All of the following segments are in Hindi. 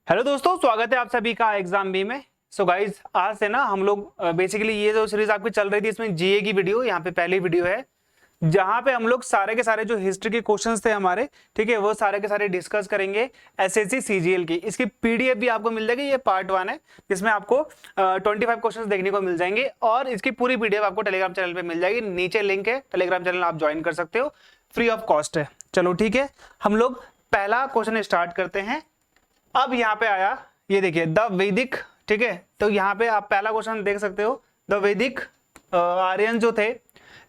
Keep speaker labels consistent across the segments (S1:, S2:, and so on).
S1: हेलो दोस्तों, स्वागत है आप सभी का एग्जाम बी में। सो गाइज, आज से ना हम लोग बेसिकली ये जो सीरीज आपकी चल रही थी इसमें जीए की वीडियो यहाँ पे पहली वीडियो है, जहां पे हम लोग सारे के सारे जो हिस्ट्री के क्वेश्चंस थे हमारे, ठीक है, वो सारे के सारे डिस्कस करेंगे एसएससी सीजीएल की। इसकी पीडीएफ भी आपको मिल जाएगी, ये पार्ट 1 है जिसमें आपको 25 क्वेश्चंस देखने को मिल जाएंगे और इसकी पूरी पीडीएफ आपको टेलीग्राम चैनल पे मिल जाएगी। नीचे लिंक है, टेलीग्राम चैनल आप ज्वाइन कर सकते हो, फ्री ऑफ कॉस्ट है। चलो ठीक है, हम लोग पहला क्वेश्चन स्टार्ट करते हैं। अब यहाँ पे आया, ये देखिए द वैदिक, ठीक है, तो यहाँ पे आप पहला क्वेश्चन देख सकते हो। द वैदिक आर्यन जो थे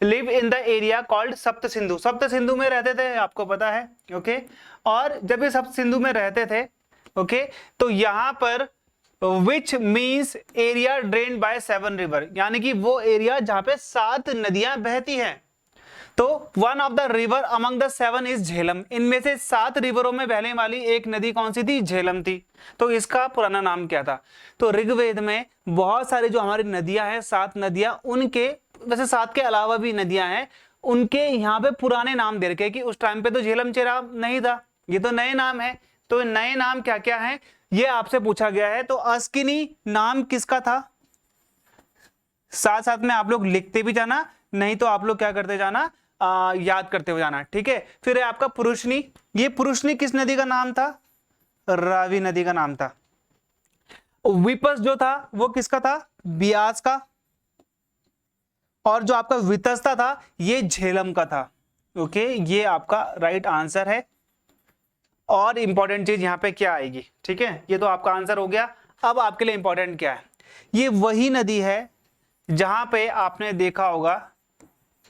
S1: live in the area called सप्त सिंधु। सप्त सिंधु में रहते थे, आपको पता है, ओके। और जब ये सप्त सिंधु में रहते थे, ओके, तो यहाँ पर which means area drained by 7 river, यानी कि वो एरिया जहां पे 7 नदियां बहती हैं। तो one of the river among the 7 is Jhelum. इनमें से 7 रिवरों में बहने वाली एक नदी कौन सी थी? झेलम थी। तो इसका पुराना नाम क्या था? तो ऋग्वेद में बहुत सारी जो हमारी नदियां हैं, 7 नदियां, उनके वैसे 7 के अलावा भी नदियां हैं, उनके यहाँ पे पुराने नाम दे रखे कि उस टाइम पे तो झेलम चेराब नहीं था, ये तो नए नाम है। तो नए नाम क्या क्या है ये आपसे पूछा गया है। तो अस्किनी नाम किसका था? साथ साथ में आप लोग लिखते भी जाना, नहीं तो आप लोग क्या करते जाना, याद करते हुए जाना, ठीक है। फिर है आपका पुरुषनी। ये पुरुषनी किस नदी का नाम था? रावी नदी का नाम था। विपस जो था वो किसका था? बियास का। और जो आपका वितस्ता था ये झेलम का था। ओके, ये आपका राइट आंसर है। और इंपॉर्टेंट चीज यहां पे क्या आएगी, ठीक है, ये तो आपका आंसर हो गया। अब आपके लिए इंपॉर्टेंट क्या है? ये वही नदी है जहां पे आपने देखा होगा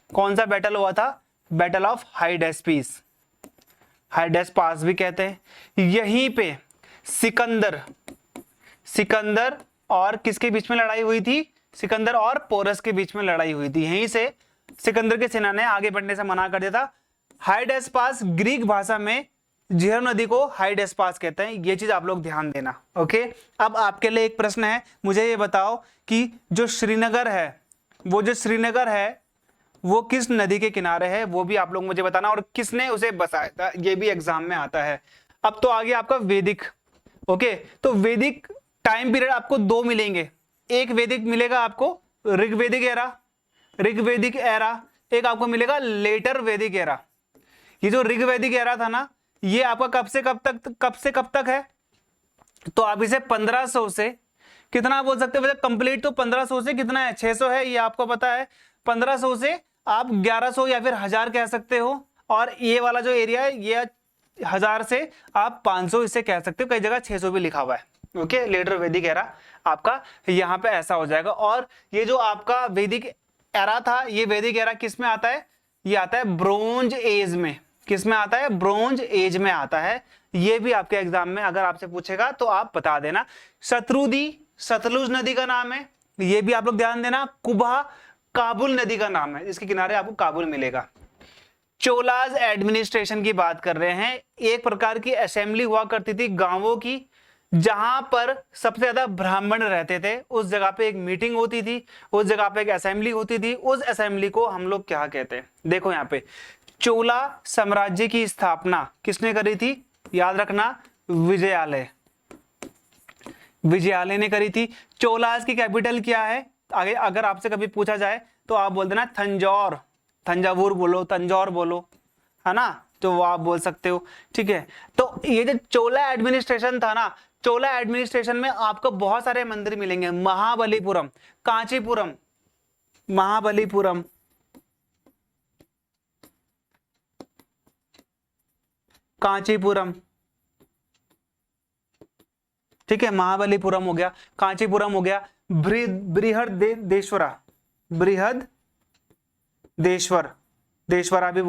S1: कौन सा बैटल हुआ था? बैटल ऑफ हाइडेस्पिस, हाइडेस्पास भी कहते हैं। यहीं पे सिकंदर और किसके बीच में लड़ाई हुई थी? सिकंदर और पोरस के बीच में लड़ाई हुई थी। यहीं से सिकंदर की सेना ने आगे बढ़ने से मना कर दिया था। हाइडेस्पास ग्रीक भाषा में झेलम नदी को हाइडेस्पास कहते हैं, ये चीज आप लोग ध्यान देना, ओके। अब आपके लिए एक प्रश्न है, मुझे ये बताओ कि जो श्रीनगर है वो किस नदी के किनारे है? वो भी आप लोग मुझे बताना, और किसने उसे बसाया था, ये भी एग्जाम में आता है। अब तो आ गया आपका वैदिक, ओके। तो वैदिक टाइम पीरियड आपको 2 मिलेंगे। एक वैदिक मिलेगा आपको ऋग्वैदिक एरा, एक आपको मिलेगा लेटर वैदिक एरा। ये जो ऋग्वैदिक एरा था ना, ये आपका कब से कब तक है? तो आप इसे 1500 से कितना बोल सकते हो? कंप्लीट तो 1500 से कितना है? 600 है, ये आपको पता है। 1500 से आप 1100 या फिर 1000 कह सकते हो। और ये वाला जो एरिया है ये 1000 से आप 500 इसे कह सकते हो, कई जगह 600 भी लिखा हुआ है, ओके। लेटर वैदिक एरा आपका यहाँ पे ऐसा हो जाएगा। और ये जो आपका वैदिक एरा था, ये वैदिक एरा किस में आता है? ये आता है ब्रोंज एज में। किस में आता है? ब्रोंज एज में आता है। ये भी आपके एग्जाम में अगर आपसे पूछेगा तो आप बता देना। शत्रुदी सतलुज नदी का नाम है, ये भी आप लोग ध्यान देना। कुबा काबुल नदी का नाम है, इसके किनारे आपको काबुल मिलेगा। चोलाज एडमिनिस्ट्रेशन की बात कर रहे हैं। एक प्रकार की असेंबली हुआ करती थी गांवों की, जहां पर सबसे ज्यादा ब्राह्मण रहते थे। उस जगह पे एक मीटिंग होती थी, उस जगह पे एक असेंबली होती थी। उस असेंबली को हम लोग क्या कहते हैं? देखो यहाँ पे चोला साम्राज्य की स्थापना किसने करी थी? याद रखना, विजयालय ने करी थी। चोलाज की कैपिटल क्या है? आगे अगर आपसे कभी पूछा जाए तो आप बोल देना तंजावुर बोलो, तंजौर बोलो, है ना, तो वो आप बोल सकते हो, ठीक है। तो ये जो चोला एडमिनिस्ट्रेशन था ना, चोला एडमिनिस्ट्रेशन में आपको बहुत सारे मंदिर मिलेंगे। महाबलीपुरम, कांचीपुरम, ठीक है, महाबलीपुरम हो गया, कांचीपुरम हो गया, बृहदेश्वरा भी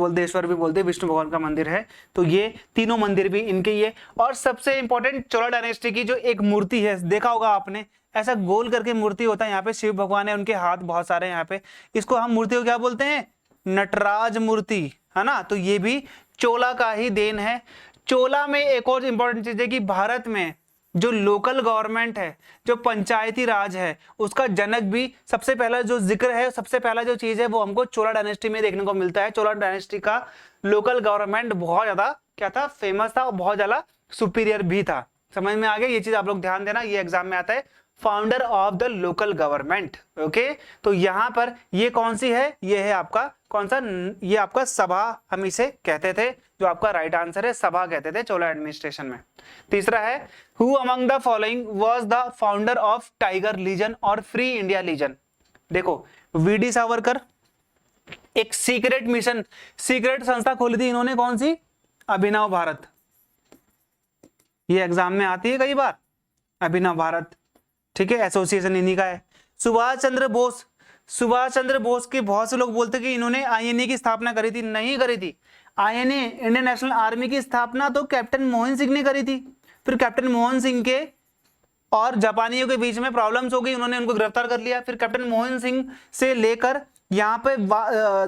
S1: बोलते, विष्णु भगवान का मंदिर है। तो ये तीनों मंदिर भी इनके ये। और सबसे इंपॉर्टेंट चोला डायनेस्टी की जो एक मूर्ति है, देखा होगा आपने, ऐसा गोल करके मूर्ति होता है। यहाँ पे शिव भगवान है, उनके हाथ बहुत सारे हैं यहाँ पे। इसको हम मूर्ति को क्या बोलते हैं? नटराज मूर्ति, है ना। तो ये भी चोला का ही देन है। चोला में एक और इंपॉर्टेंट चीज है कि भारत में जो लोकल गवर्नमेंट है, जो पंचायती राज है, उसका जनक भी सबसे पहला जो जिक्र है, सबसे पहला जो चीज है वो हमको चोला डायनेस्टी में देखने को मिलता है। चोला डायनेस्टी का लोकल गवर्नमेंट बहुत ज्यादा क्या था? फेमस था और बहुत ज्यादा सुपीरियर भी था। समझ में आ गया, ये चीज आप लोग ध्यान देना, ये एग्जाम में आता है, founder of the local government. Okay, तो यहां पर ये कौन सी है, ये है आपका कौन सा, ये आपका सभा हम इसे कहते थे, जो आपका राइट आंसर है सभा कहते थे चोला एडमिनिस्ट्रेशन में। तीसरा है who among the following was the founder of Tiger Legion और फ्री इंडिया लीजन। देखो वीडी सावरकर, एक सीक्रेट मिशन, सीक्रेट संस्था खोली थी इन्होंने, कौन सी, अभिनव भारत, ये एग्जाम में आती है कई बार, अभिनव भारत, ठीक है, एसोसिएशन इन्हीं का है। सुभाष चंद्र बोस, सुभाष चंद्र बोस के बहुत से लोग बोलते कि इन्होंने आईएनए की स्थापना करी थी, नहीं करी थी। आईएनए इंडियन नेशनल आर्मी की स्थापना तो कैप्टन मोहन सिंह ने करी थी, फिर कैप्टन मोहन सिंह के और जापानियों के बीच में प्रॉब्लम्स हो गई, उन्होंने उनको गिरफ्तार कर लिया, फिर कैप्टन मोहन सिंह से लेकर यहाँ पे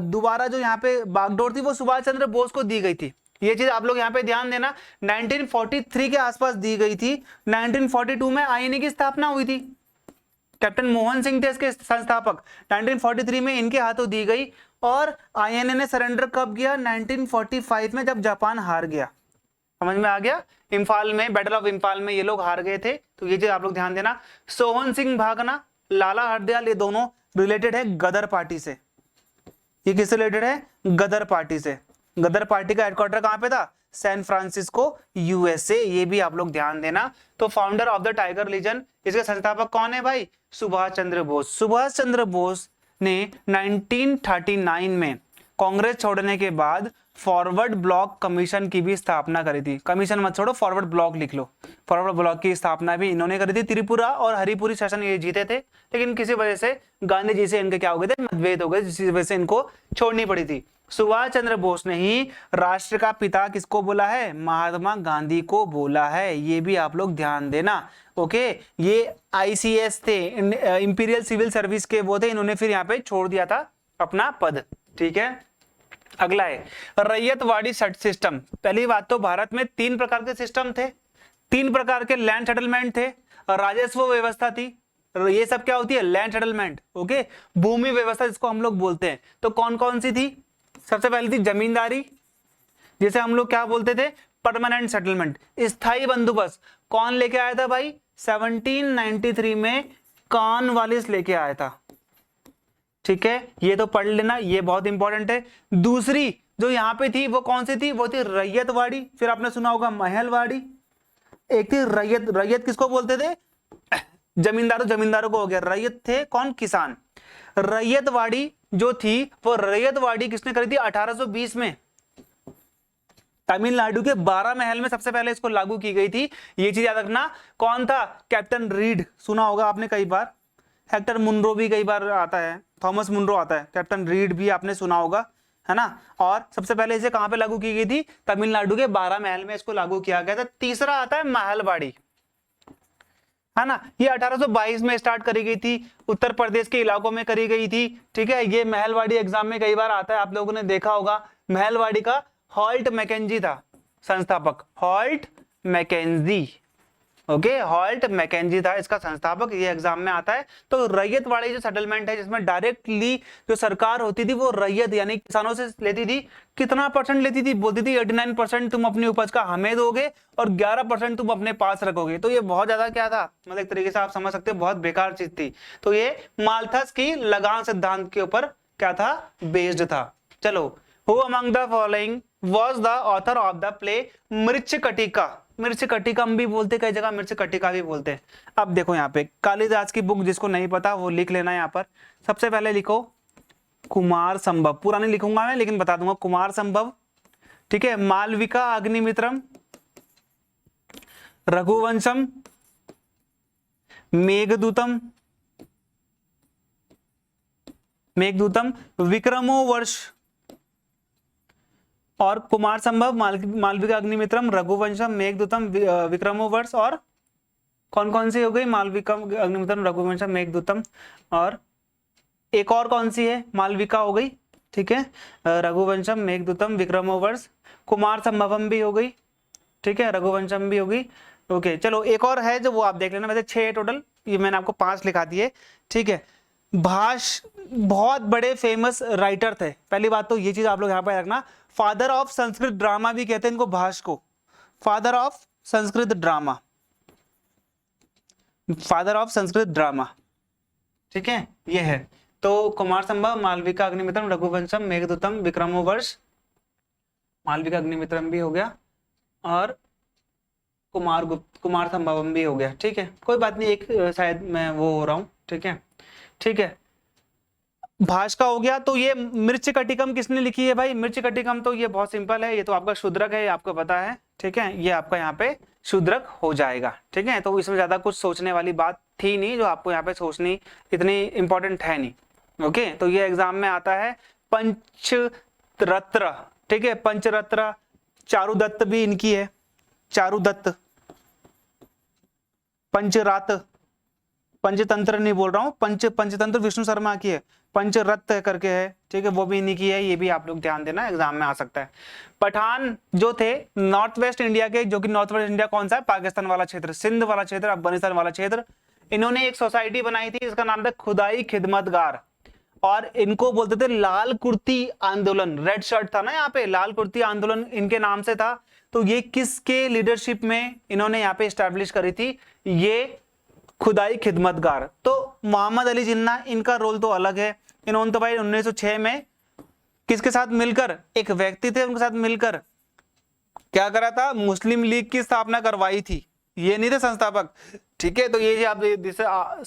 S1: दोबारा जो यहाँ पे बागडोर थी वो सुभाष चंद्र बोस को दी गई थी। ये चीज आप लोग यहाँ पे ध्यान देना, 1943 के आसपास दी गई थी, 1942 में आईएनए की स्थापना हुई थी, कैप्टन मोहन सिंह थे इसके संस्थापक, 1943 में इनके हाथों दी गई, और आईएनए ने सरेंडर कब किया, 1945 में जब जापान हार गया। समझ में आ गया, इम्फाल में, बैटल ऑफ इम्फाल में ये लोग हार गए थे, तो ये चीज आप लोग ध्यान देना। सोहन सिंह भागना, लाला हरदयाल, ये दोनों रिलेटेड है गदर पार्टी से। ये किससे रिलेटेड है, गदर पार्टी से। गदर पार्टी का हेडक्वार्टर कहां पे था, सैन फ्रांसिस्को, यूएसए, ये भी आप लोग ध्यान देना। तो founder of the Tiger Legion, इसके संस्थापक कौन है भाई, सुभाष चंद्र बोस। सुभाष चंद्र बोस ने 1939 में कांग्रेस छोड़ने के बाद फॉरवर्ड ब्लॉक कमीशन की भी स्थापना करी थी। कमीशन मत छोड़ो, फॉरवर्ड ब्लॉक लिख लो। फॉरवर्ड ब्लॉक की स्थापना भी इन्होंने करी थी। त्रिपुरा और हरिपुरी शासन ये जीते थे, लेकिन किसी वजह से गांधी जी से इनके क्या हो गए थे, मतभेद हो गए, जिसकी वजह से इनको छोड़नी पड़ी थी। सुभाष चंद्र बोस ने ही राष्ट्र का पिता किसको बोला है, महात्मा गांधी को बोला है, ये भी आप लोग ध्यान देना। ओके, ये आईसीएस थे, इंपीरियल सिविल सर्विस के वो थे, इन्होंने फिर यहाँ पे छोड़ दिया था अपना पद। ठीक है, अगला है रैयतवाड़ी सिस्टम। पहली बात तो भारत में 3 प्रकार के सिस्टम थे, 3 प्रकार के लैंड सेटलमेंट थे, राजस्व व्यवस्था थी, ये सब क्या होती है, लैंड सेटलमेंट। ओके, भूमि व्यवस्था जिसको हम लोग बोलते हैं, तो कौन कौन सी थी, सबसे पहली थी जमींदारी, जिसे हम लोग क्या बोलते थे, परमानेंट सेटलमेंट। स्थायी बंदोबस्त कौन लेके आया था भाई, 1793 में कॉर्नवालिस लेके आया था। ठीक है, ये तो पढ़ लेना, ये बहुत इंपॉर्टेंट है। दूसरी जो यहाँ पे थी वो कौन सी थी, वो थी रैयतवाड़ी, फिर आपने सुना होगा महलवाड़ी। एक थी रैयत, रैयत किसको बोलते थे, जमींदारों, जमींदारों को हो गया, रैयत थे कौन, किसान। रैयतवाड़ी जो थी वो रैयतवाड़ी किसने करी थी, 1820 में तमिलनाडु के 12 महल में सबसे पहले इसको लागू की गई थी। ये चीज याद रखना, कौन था, कैप्टन रीड, सुना होगा आपने कई बार, हेक्टर मुनरो भी कई बार आता है, थॉमस मुनरो आता है, कैप्टन रीड भी आपने सुना होगा, है ना। और सबसे पहले इसे कहां पे लागू की गई थी, तमिलनाडु के 12 महल में इसको लागू किया गया था। तीसरा आता है महलवाड़ी, है ना, ये 1822 में स्टार्ट करी गई थी, उत्तर प्रदेश के इलाकों में करी गई थी। ठीक है, ये महलवाड़ी एग्जाम में कई बार आता है, आप लोगों ने देखा होगा। महलवाड़ी का हॉल्ट मैकेंजी था संस्थापक, Holt Mackenzie. Okay, Holt Mackenzie था इसका संस्थापक, ये एग्जाम में आता है। तो रैयत वाली जो सेटलमेंट है, जिसमें डायरेक्टली जो सरकार होती थी वो रैयत यानी किसानों से लेती थी। कितना परसेंट लेती थी, बोलती थी 89% तुम अपनी उपज का हमें दोगे और 11% तुम अपने पास रखोगे। तो ये बहुत ज्यादा क्या था, मतलब एक तरीके से आप समझ सकते हो बहुत बेकार चीज थी। तो ये माल्थस की लगान सिद्धांत के ऊपर क्या था, बेस्ड था। चलो, who among the following was the author of the play Mricchakatika. Mrichchhakatikam भी बोलते, कई जगह मृच्छकटिका भी बोलते हैं। अब देखो यहाँ पे कालिदास की बुक, जिसको नहीं पता वो लिख लेना यहाँ पर। सबसे पहले लिखो कुमार संभव, पूरा नहीं लिखूंगा मैं लेकिन बता दूंगा, कुमार संभव। ठीक है, मालविका अग्निमित्रम, रघुवंशम, मेघदूतम, मेघदूतम, विक्रमो वर्ष और कुमार संभव, मालविका अग्निमित्रम, रघुवंशम, मेघदूतम, विक्रमो वर्ष, और कौन कौन सी हो गई, मालविका अग्निमित्रम, रघुवंशम, मेघदूतम, और एक और कौन सी है, मालविका हो गई। ठीक है, रघुवंशम, मेघदूतम, विक्रमो वर्ष, कुमार संभवम भी हो गई। ठीक है, रघुवंशम भी होगी। ओके, चलो एक और है जो वो आप देख लेना, वैसे 6 है टोटल, ये मैंने आपको 5 लिखा दिए। ठीक है, भाष बहुत बड़े फेमस राइटर थे। पहली बात तो ये चीज आप लोग यहाँ पे रखना, फादर ऑफ संस्कृत ड्रामा भी कहते हैं इनको, भाष को, father of Sanskrit drama. Father of Sanskrit drama, ठीक है, ये है। तो कुमार संभव, मालविका अग्निमित्रम, रघुवंशम, मेघदूतम, विक्रमोर्वश, मालविका अग्निमित्रम भी हो गया और कुमार संभवम भी हो गया, ठीक है, कोई बात नहीं, एक शायद मैं वो हो रहा हूँ, ठीक है, ठीक है। भाष्का हो गया। तो ये मिर्च कटिकम किसने लिखी है भाई? मिर्च कटिकम तो ये बहुत सिंपल है, ये तो आपका शूद्रक है, ये आपको पता है, ठीक है, ये आपका यहाँ पे शूद्रक हो जाएगा, ठीक है। तो इसमें ज्यादा कुछ सोचने वाली बात थी नहीं, जो आपको यहाँ पे सोचनी इतनी इंपॉर्टेंट है नहीं, ओके। तो ये एग्जाम में आता है पंचरत्र, ठीक है, पंचरत्र, चारुदत्त भी इनकी है, चारुदत्त, पंचरात, पंचतंत्र नहीं बोल रहा हूँ, पंचतंत्र विष्णु शर्मा की है, पंचरत्न करके है, ठीक है, वो भी इन्हीं की है, ये भी आप लोग ध्यान देना, एग्जाम में आ सकता है। पठान जो थे नॉर्थ वेस्ट इंडिया के, जो कि नॉर्थ वेस्ट इंडिया कौन सा है? पाकिस्तान वाला क्षेत्र, सिंध वाला क्षेत्र, अफगानिस्तान वाला क्षेत्र। इन्होंने एक सोसाइटी बनाई थी, इसका नाम था खुदाई खिदमतगार, और इनको बोलते थे लाल कुर्ती आंदोलन, रेड शर्ट था ना यहाँ पे, लाल कुर्ती आंदोलन इनके नाम से था। तो ये किसके लीडरशिप में इन्होंने यहाँ पे स्टैब्लिश करी थी? ये खुदाई खिदमतगार। तो मोहम्मद अली जिन्ना, इनका रोल तो अलग है, इन्होंने तो भाई 1906 में किसके साथ मिलकर, एक व्यक्ति थे, उनके साथ मिलकर क्या करा था? मुस्लिम लीग की स्थापना करवाई थी, ये नहीं थे संस्थापक, ठीक है। तो ये आप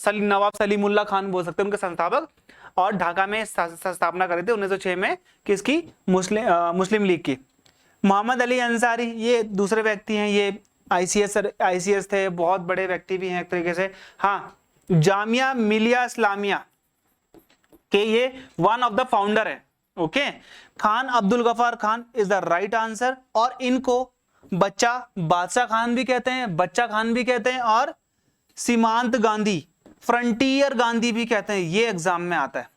S1: नवाब सलीमुल्लाह खान बोल सकते हैं उनके संस्थापक, और ढाका में स्थापना करी थी 1906 में, किसकी? मुस्लिम लीग की। मोहम्मद अली अंसारी, ये दूसरे व्यक्ति हैं, ये आईसीएस थे, बहुत बड़े व्यक्ति भी हैं एक तरीके से। हाँ, जामिया मिलिया इस्लामिया के ये वन ऑफ द फाउंडर है, okay. Khan Abdul Gaffar Khan is the right answer, और इनको बच्चा बादशाह खान भी कहते हैं, बच्चा खान भी कहते हैं, और सीमांत गांधी, फ्रंटियर गांधी भी कहते हैं, ये एग्जाम में आता है,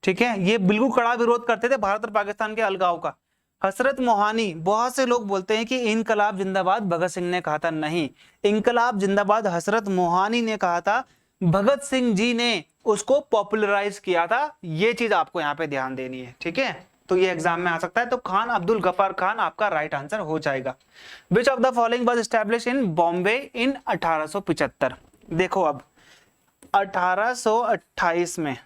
S1: ठीक है। ये बिल्कुल कड़ा विरोध करते थे भारत और पाकिस्तान के अलगाव का। हसरत मोहानी, बहुत से लोग बोलते हैं कि इनकलाब जिंदाबाद भगत सिंह ने कहा था, नहीं, इनकलाब जिंदाबाद हसरत मोहानी ने कहा था, भगत सिंह जी ने उसको पॉपुलराइज किया था, ये चीज आपको यहाँ पे ध्यान देनी है, ठीक है। तो ये एग्जाम में आ सकता है। तो खान अब्दुल गफार खान आपका राइट आंसर हो जाएगा। Which of the following was establish in Bombay in 1875? देखो अब 1828 में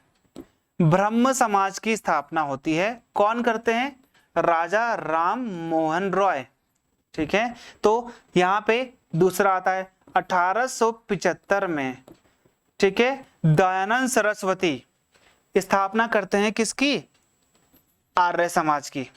S1: ब्रह्म समाज की स्थापना होती है, कौन करते हैं? राजा राम मोहन रॉय, ठीक है। तो यहाँ पे दूसरा आता है 1875 में, ठीक है, दयानंद सरस्वती स्थापना करते हैं किसकी? आर्य समाज की।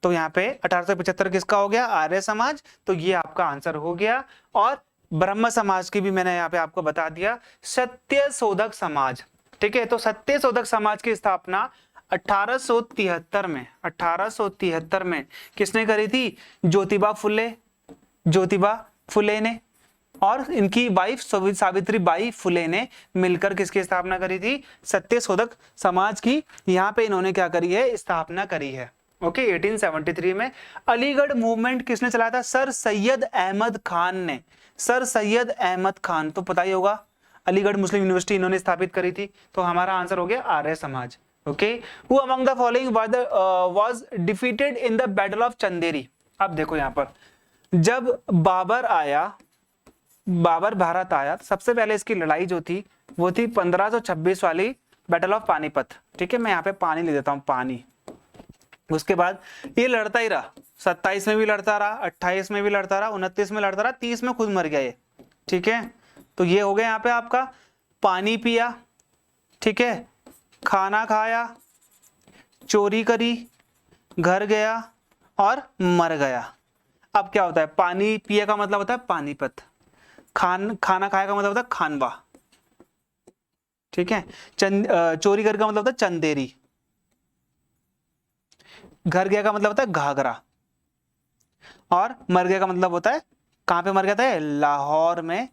S1: तो यहाँ पे 1875 किसका हो गया? आर्य समाज। तो ये आपका आंसर हो गया। और ब्रह्म समाज की भी मैंने यहाँ पे आपको बता दिया, सत्य शोधक समाज, ठीक है। तो सत्य शोधक समाज की स्थापना 1873 में किसने करी थी? ज्योतिबा फुले ने और इनकी वाइफ सावित्री बाई फुले ने मिलकर किसकी स्थापना करी थी? सत्य शोधक समाज की। यहाँ पे इन्होंने क्या करी है? स्थापना करी है, ओके। 1873 में। अलीगढ़ मूवमेंट किसने चलाया था? सर सैयद अहमद खान ने। सर सैयद अहमद खान तो पता ही होगा, अलीगढ़ मुस्लिम यूनिवर्सिटी इन्होंने स्थापित करी थी। तो हमारा आंसर हो गया Arya Samaj, okay. Who among the following was defeated in the battle of Chanderi? अब देखो यहाँ पर जब बाबर भारत आया, सबसे पहले इसकी लड़ाई जो थी वो थी 1526 वाली बैटल ऑफ पानीपत, ठीक है। मैं यहाँ पे पानी ले देता हूँ, पानी। उसके बाद ये लड़ता ही रहा, 27 में भी लड़ता रहा, 28 में भी लड़ता रहा, 29 में लड़ता रहा, 30 में खुद मर गया ये, ठीक है। तो ये हो गया यहाँ पे आपका पानी पिया, ठीक है, खाना खाया, चोरी करी, घर गया और मर गया। अब क्या होता है? पानी पिया का मतलब होता है पानीपत, खाना खाया का मतलब होता है खानवा, ठीक है। चोरी कर का मतलब होता है चंदेरी, घर गया का मतलब होता है घाघरा, और मर गया का मतलब होता है, कहां पे मर गया था? लाहौर में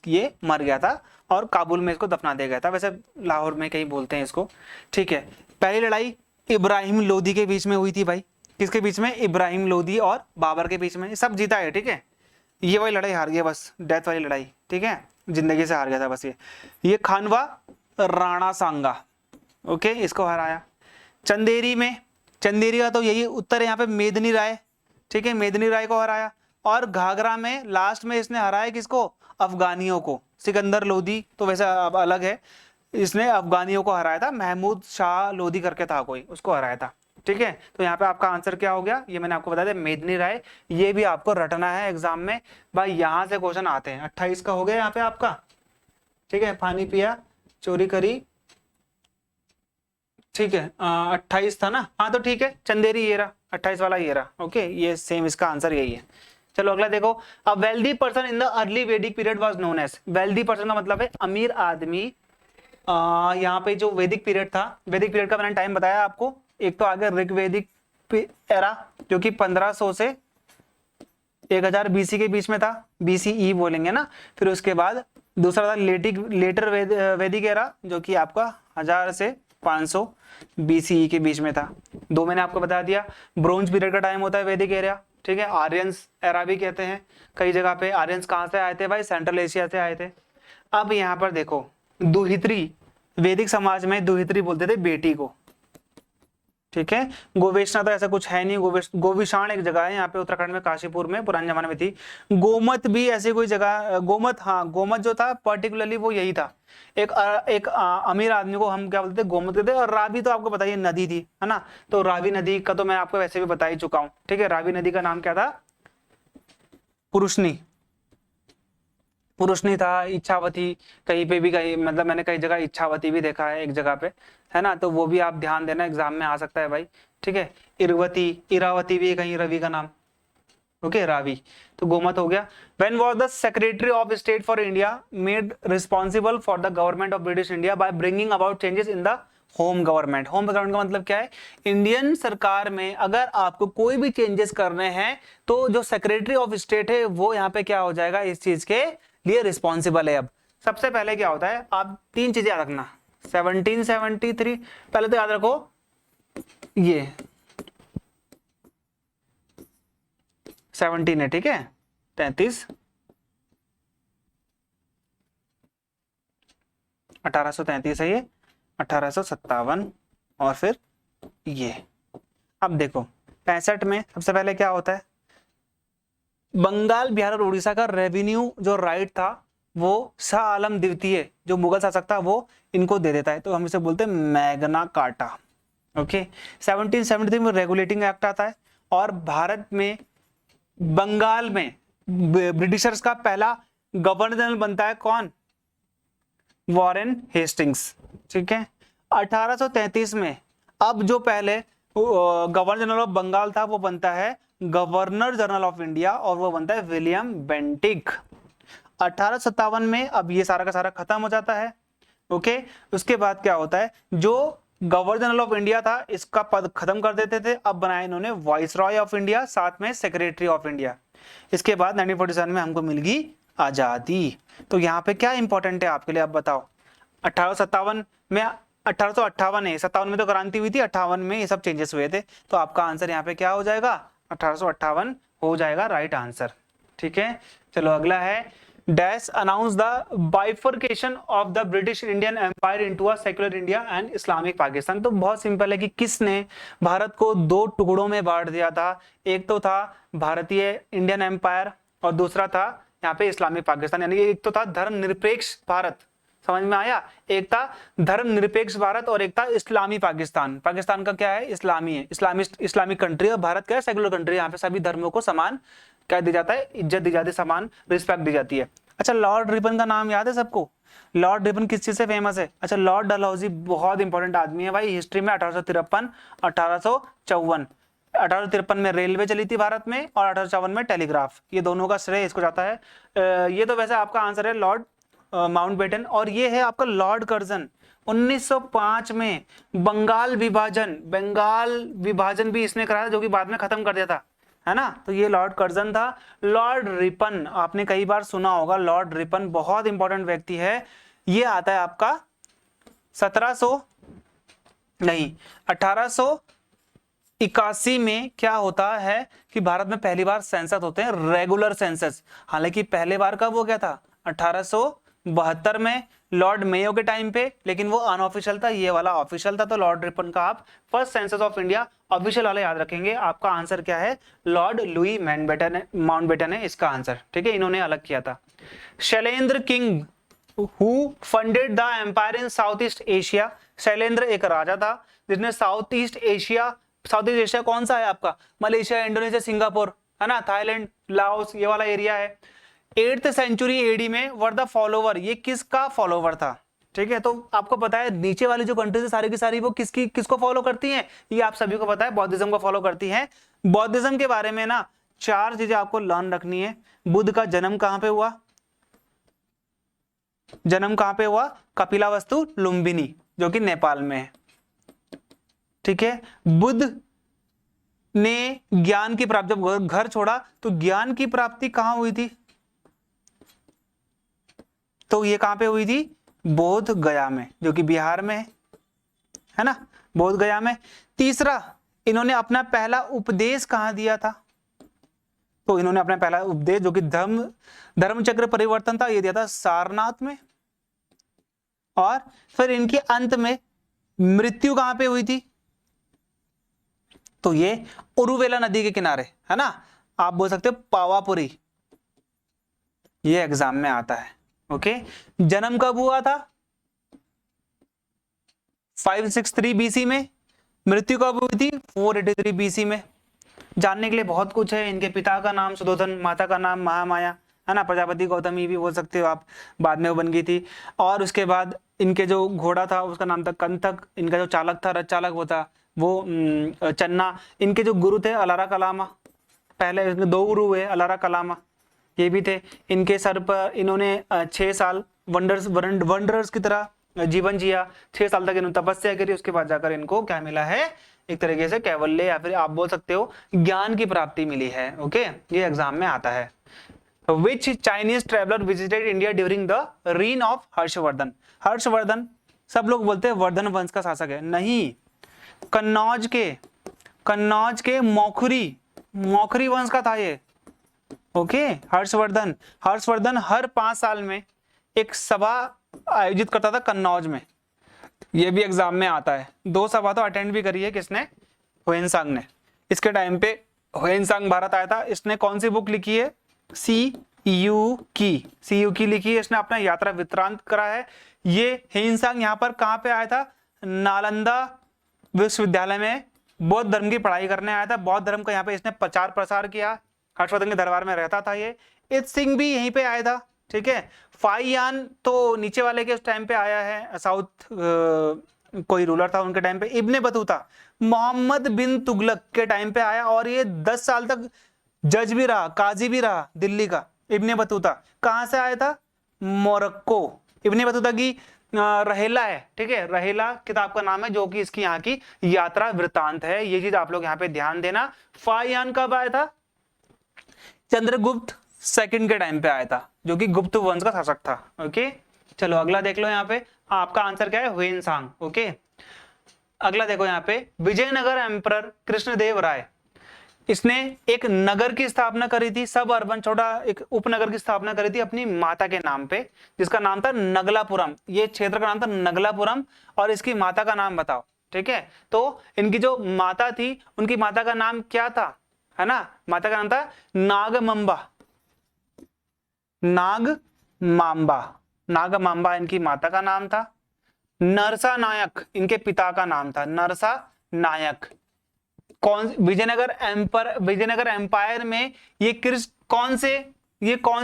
S1: ये मर गया था और काबुल में इसको दफना दिया गया था। वैसे लाहौर में कहीं बोलते हैं इसको, ठीक है। पहली लड़ाई इब्राहिम लोदी के बीच में हुई थी भाई। किसके बीच में? इब्राहिम लोदी और बाबर के बीच में। सब जीता है, ठीक है। ये वाली लड़ाई हार गया, बस डेथ वाली लड़ाई, ठीक है, जिंदगी से हार गया था बस ये खानवा राणा सांगा, ओके, इसको हराया। चंदेरी में, चंदेरी का तो यही उत्तर है यहाँ पे, मेदनी राय, ठीक है, मेदनी राय को हराया। और घाघरा में लास्ट में इसने हराया किसको, अफगानियों को। सिकंदर लोदी तो वैसे अब अलग है, इसने अफगानियों को हराया था, महमूद शाह लोदी करके था कोई, उसको हराया था। ठीक है, तो यहाँ पे आपका आंसर क्या हो गया, ये मैंने आपको बता दिया, मेदिनी राय। ये भी आपको रटना है एग्जाम में भाई, यहां से क्वेश्चन आते हैं। 28 का हो गया यहाँ पे आपका। ठीक है, पानी पिया, चोरी करी, ठीक है 28 था ना, हाँ तो ठीक है, चंदेरी ये रहा, 28 वाला ये रहा। ओके, ये सेम, इसका आंसर यही है। चलो अगला देखो, a wealthy person in the early Vedic period was known as. Wealthy person का मतलब है अमीर आदमी। यहाँ पे जो वैदिक पीरियड था, वैदिक पीरियड का मैंने टाइम बताया आपको। एक तो आगे ऋग्वेदिक एरा जो कि 1500 से 1000 बीसी के बीच में था, बीसीई बोलेंगे ना। फिर उसके बाद दूसरा था लेटर वैदिक एरा जो कि आपका 1000 से 500 बीसीई के बीच में था। दो मैंने आपको बता दिया। ब्रोंज पीरियड का टाइम होता है वैदिक एरा। ठीक है, आर्यंस एरा भी कहते हैं कई जगह पे। आर्यंस कहाँ से आए थे भाई, सेंट्रल एशिया से आए थे। अब यहाँ पर देखो, दुहित्री, वैदिक समाज में दुहित्री बोलते थे बेटी को। ठीक है, गोवेशना तो ऐसा कुछ है नहीं, गोविशाण एक जगह है यहाँ पे उत्तराखंड में, काशीपुर में, पुराने जमाने में थी। गोमत भी ऐसी कोई जगह, गोमत, हाँ गोमत जो था पर्टिकुलरली वो यही था। एक अमीर आदमी को हम क्या बोलते थे, गोमत कहते। और रावी तो आपको बताइए नदी थी, है ना, तो रावी नदी का तो मैं आपको वैसे भी बता ही चुका हूँ। ठीक है, रावी नदी का नाम क्या था, पुरुषनी, पुरुषनी था, इच्छावती, कहीं पे भी, कहीं मतलब मैंने कई जगह इच्छावती भी देखा है एक जगह पे, है ना, तो वो भी आप ध्यान देना, एग्जाम में आ सकता है भाई। ठीक है, इरवती, इरावती भी है कहीं, रवि का नाम। ओके, रावी। तो गोमत हो गया। When was the secretary of state for India made responsible for the government of British India by bringing about changes in the home government. Home government का मतलब क्या है, इंडियन सरकार में अगर आपको कोई भी चेंजेस करने हैं तो जो सेक्रेटरी ऑफ स्टेट है वो यहाँ पे क्या हो जाएगा, इस चीज के लिए रिस्पॉन्सिबल है। अब सबसे पहले क्या होता है, आप तीन चीजें याद रखना। 1773 पहले तो याद रखो, ये 17 है, ठीक है, 33, 1833 है ये, 1857, और फिर ये। अब देखो 65 में सबसे पहले क्या होता है, बंगाल, बिहार और उड़ीसा का रेवेन्यू जो राइट था वो शाह आलम द्वितीय जो मुगल शासक था वो इनको दे देता है, तो हम इसे बोलते हैं मैग्ना कार्टा। ओके, 1773 में रेगुलेटिंग एक्ट आता है, और भारत में बंगाल में ब्रिटिशर्स का पहला गवर्नर जनरल बनता है कौन, वॉरेन हेस्टिंग्स। ठीक है, 1833 में अब जो पहले गवर्नर जनरल ऑफ बंगाल था वो बनता है गवर्नर जनरल ऑफ इंडिया, और वो बनता है विलियम बेंटिक। 1857 में अब ये सारा का सारा खत्म हो जाता है। ओके, उसके बाद क्या होता है, जो गवर्नर जनरल ऑफ इंडिया था इसका पद खत्म कर देते थे, अब बनाया इन्होंने वाइस रॉय ऑफ इंडिया, साथ में सेक्रेटरी ऑफ इंडिया। इसके बाद 1947 में हमको मिल गई आजादी। तो यहाँ पे क्या इंपॉर्टेंट है आपके लिए, अब बताओ। 1857 में, 1858 है, 57 में तो क्रांति हुई थी, 58 में ये सब चेंजेस हुए थे, तो आपका आंसर यहाँ पे क्या हो जाएगा, 1858 हो जाएगा राइट आंसर। ठीक है, चलो अगला है, dash announce the bifurcation of the British Indian empire into a secular India and Islamic Pakistan. तो बहुत सिंपल है कि किसने भारत को दो टुकड़ों में बांट दिया था, एक तो था भारतीय इंडियन एम्पायर और दूसरा था यहाँ पे इस्लामिक पाकिस्तान, यानी एक तो था धर्मनिरपेक्ष भारत, समझ में आया, एक था धर्मनिरपेक्ष भारत और एक था इस्लामी पाकिस्तान। पाकिस्तान का क्या है, इस्लामी है, इस्लामिक कंट्री, और भारत क्या है, सेकुलर कंट्री। यहाँ पे सभी धर्मों को समान क्या दी जाता है, इज्जत दी जाती है, समान रिस्पेक्ट दी जाती है। अच्छा, लॉर्ड रिपन का नाम याद है सबको, लॉर्ड रिपन किस चीज से फेमस है, अच्छा लॉर्ड डलहौजी बहुत इंपॉर्टेंट आदमी है भाई हिस्ट्री में। 1853, 1854, 1853 में रेलवे चली थी भारत में, और 1854 में टेलीग्राफ, ये दोनों का श्रेय इसको जाता है। ये तो वैसे आपका आंसर है लॉर्ड माउंटबेटन, और ये है आपका लॉर्ड कर्जन। 1905 में बंगाल विभाजन भी इसने कराया, जो कि बाद में खत्म कर दिया था, है ना, तो ये लॉर्ड कर्जन था। लॉर्ड रिपन आपने कई बार सुना होगा, लॉर्ड रिपन बहुत इंपॉर्टेंट व्यक्ति है। ये आता है आपका 1881 में। क्या होता है कि भारत में पहली बार सेंसस होते हैं, रेगुलर सेंसस। हालांकि पहले बार कब हो गया था, 1800 72 में लॉर्ड मेयो के टाइम पे, लेकिन वो अनऑफिशियल था, ये वाला ऑफिशियल था। तो लॉर्ड रिपन का आप first census of India official वाला याद रखेंगे। आपका आंसर क्या है? लॉर्ड लुई माउंटबेटन है इसका आंसर, ठीक है, इन्होंने अलग किया था। Shailendra king who funded the empire in South East Asia. Shailendra एक राजा था जिसने साउथ ईस्ट एशिया कौन सा है आपका? मलेशिया, इंडोनेशिया, सिंगापुर, है ना, थाईलैंड, लाओस, ये वाला एरिया है। 8th सेंचुरी एडी में वर द फॉलोवर, ये किसका फॉलोवर था? ठीक है, तो आपको पता है नीचे वाली जो कंट्रीज है सारी की सारी वो किसको फॉलो करती हैं? ये आप सभी को पता है, बौद्धिज्म को फॉलो करती हैं। बौद्धिज्म के बारे में ना 4 चीजें आपको लर्न रखनी है। बुद्ध का जन्म कहां पे हुआ? कपिलावस्तु लुम्बिनी, जो कि नेपाल में है। ठीक है, बुद्ध ने ज्ञान की प्राप्ति, जब घर छोड़ा तो ज्ञान की प्राप्ति कहां हुई थी? तो ये कहां पे हुई थी? बोध गया में, जो कि बिहार में है ना, बोध गया में। तीसरा, इन्होंने अपना पहला उपदेश कहां दिया था? तो इन्होंने अपना पहला उपदेश, जो कि धर्म चक्र परिवर्तन था, ये दिया था सारनाथ में। और फिर इनके अंत में मृत्यु कहां पे हुई थी? तो ये उरुवेला नदी के किनारे, है ना, आप बोल सकते हो पावापुरी, ये एग्जाम में आता है। ओके, जन्म कब हुआ था? 563 बीसी में। मृत्यु कब हुई थी? 483 बीसी में। जानने के लिए बहुत कुछ है। इनके पिता का नाम सुधोधन, माता का नाम महामाया, है ना, प्रजापति गौतमी भी बोल सकते हो आप, बाद में वो बन गई थी। और उसके बाद इनके जो घोड़ा था उसका नाम था कंथक, इनका जो चालक था, रथ चालक वो था वो चन्ना। इनके जो गुरु थे अलारा कलामा, पहले 2 गुरु हुए, अलारा कलामा ये भी थे। इनके सर पर इन्होंने 6 साल वंडरर्स की तरह जीवन जिया। 6 साल तक इन्होंने तपस्या करी, उसके बाद जाकर इनको क्या मिला है? एक तरीके से कैवल्य, या फिर आप बोल सकते हो ज्ञान की प्राप्ति मिली है। ओके, ये एग्जाम में आता है। Which Chinese traveler visited India during the reign of Harshvardhan? Harshvardhan सब लोग बोलते हैं वर्धन वंश का शासक है, नहीं, कन्नौज के मौखरी वंश का था ये। ओके, हर्षवर्धन हर 5 साल में एक सभा आयोजित करता था कन्नौज में, ये भी एग्जाम में आता है। 2 सभा तो अटेंड भी करी है किसने? ह्वेनसांग ने। इसके टाइम पे ह्वेनसांग भारत आया था। इसने कौन सी बुक लिखी है? सी यू की लिखी है इसने, अपना यात्रा वृत्तांत करा है। ये ह्वेनसांग यहाँ पर कहाँ पे आया था? नालंदा विश्वविद्यालय में बौद्ध धर्म की पढ़ाई करने आया था। बौद्ध धर्म का यहाँ पे इसने प्रचार प्रसार किया। हर्षवर्धन के दरबार में रहता था ये। इत सिंह भी यहीं पे आया था। ठीक है, फाइयान तो नीचे वाले के उस टाइम पे आया है, साउथ कोई रूलर था उनके टाइम पे। इब्ने बतूता मोहम्मद बिन तुगलक के टाइम पे आया, और ये 10 साल तक जज भी रहा, काजी भी रहा दिल्ली का। इब्ने बतूता कहां से आया था? मोरक्को। इब्ने बतूता की रहेला है, ठीक है, रहेला किताब का नाम है, जो कि इसकी यहाँ की यात्रा वृत्तांत है। ये चीज आप लोग यहाँ पे ध्यान देना। फाइयान कब आया था? चंद्रगुप्त सेकंड के टाइम पे आया था, जो कि गुप्त वंश का शासक था। ओके, चलो अगला देख लो। यहाँ पे आपका आंसर क्या है? ह्वेनसांग। ओके, अगला देखो यहाँ पे, विजयनगर एम्परर कृष्णदेव राय, इसने एक नगर की स्थापना करी थी, सब अर्बन, छोटा एक उपनगर की स्थापना करी थी अपनी माता के नाम पे, जिसका नाम था नगलापुरम। ये क्षेत्र का नाम था नगलापुरम, और इसकी माता का नाम बताओ। ठीक है, तो इनकी जो माता थी उनकी माता का नाम क्या था? है ना, माता का नाम था नागमांबा इनकी माता का नाम था। नरसा नायक इनके पिता का नाम था, नरसा नायक। विजयनगर एम्पायर में ये कौन